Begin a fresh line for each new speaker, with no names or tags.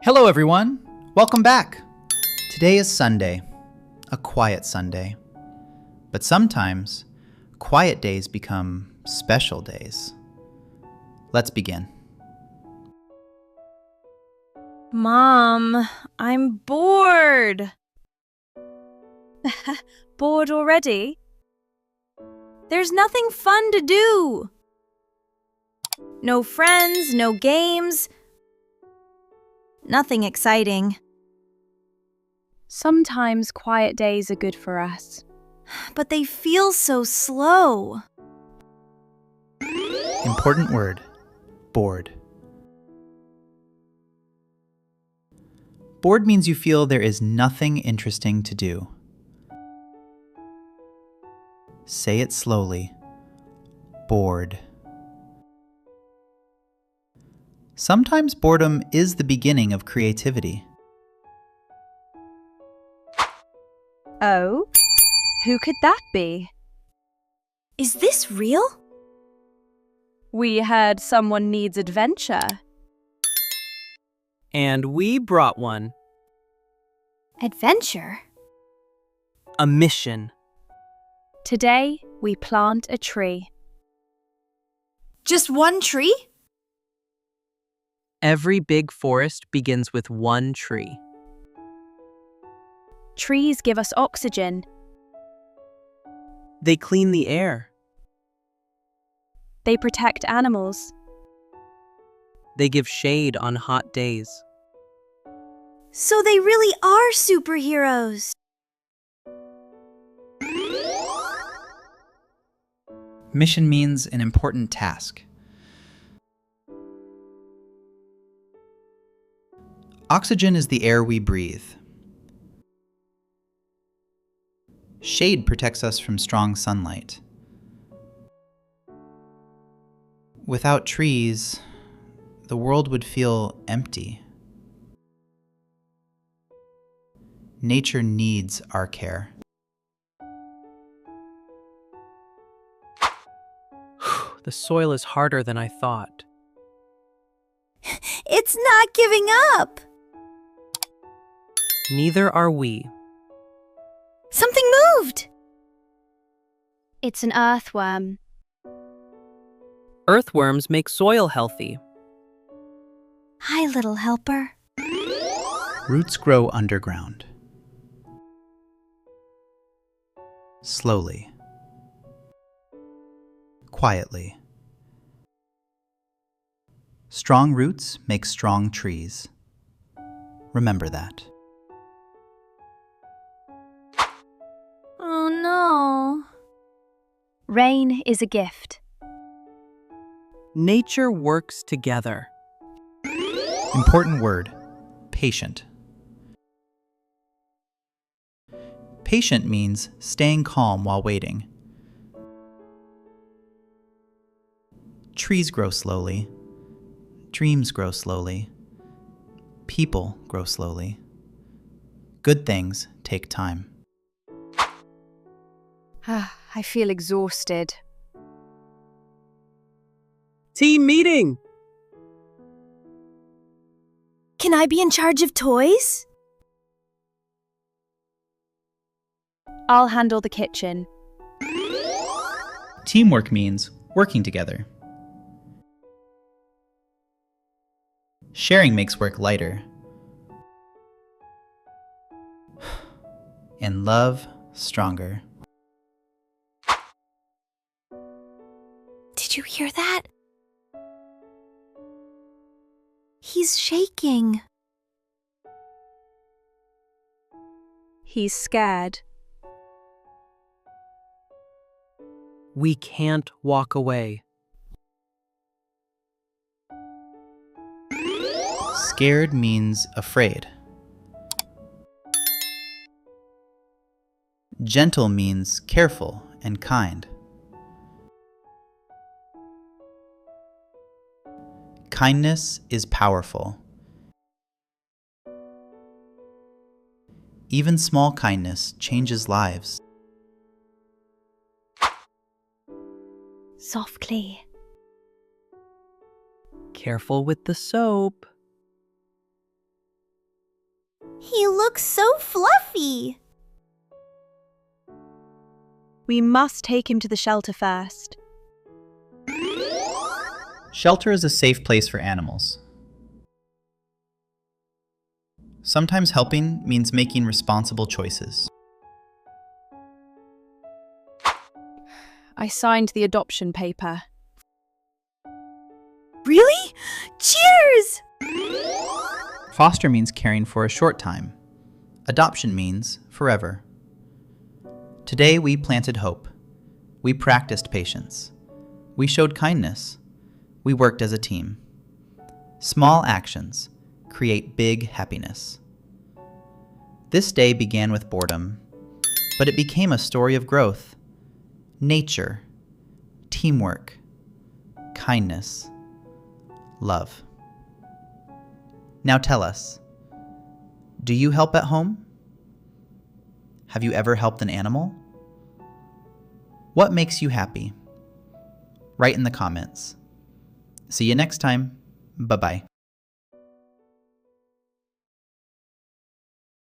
Hello everyone, welcome back. Today is Sunday, a quiet Sunday. But sometimes, quiet days become special days. Let's begin.
Mom, I'm bored. Bored already? There's nothing fun to do. No friends, no games. Nothing exciting. Sometimes quiet days are good for us. But they feel so slow.
Important word, bored. Bored means you feel there is nothing interesting to do. Say it slowly. Bored. Sometimes boredom is the beginning of creativity.
Oh? Who could that be? Is this real? We heard someone needs adventure.
And we brought one.
Adventure?
A mission.
Today, we plant a tree.
Just one tree?
Every big forest begins with one tree.
Trees give us oxygen.
They clean the air.
They protect animals.
They give shade on hot days.
So they really are superheroes.
Mission means an important task. Oxygen is the air we breathe. Shade protects us from strong sunlight. Without trees, the world would feel empty. Nature needs our care.
The soil is harder than I thought.
It's not giving up.
Neither are we.
Something moved.
It's an earthworm.
Earthworms make soil healthy.
Hi, little helper.
Roots grow underground. Slowly. Quietly. Strong roots make strong trees. Remember that.
Oh no. Rain is a gift.
Nature works together.
Important word, patient. Patient means staying calm while waiting. Trees grow slowly. Dreams grow slowly. People grow slowly. Good things take time.
I feel exhausted.
Team meeting!
Can I be in charge of toys?
I'll handle the kitchen.
Teamwork means working together. Sharing makes work lighter. And love stronger.
Did you hear that? He's shaking.
He's scared.
We can't walk away.
Scared means afraid. Gentle means careful and kind. Kindness is powerful. Even small kindness changes lives.
Softly.
Careful with the soap.
He looks so fluffy.
We must take him to the shelter first.
Shelter is a safe place for animals. Sometimes helping means making responsible choices.
I signed the adoption paper.
Really? Cheers!
Foster means caring for a short time. Adoption means forever. Today we planted hope. We practiced patience. We showed kindness. We worked as a team. Small actions create big happiness. This day began with boredom, but it became a story of growth, nature, teamwork, kindness, love. Now tell us, do you help at home? Have you ever helped an animal? What makes you happy? Write in the comments. See you next time. Bye-bye.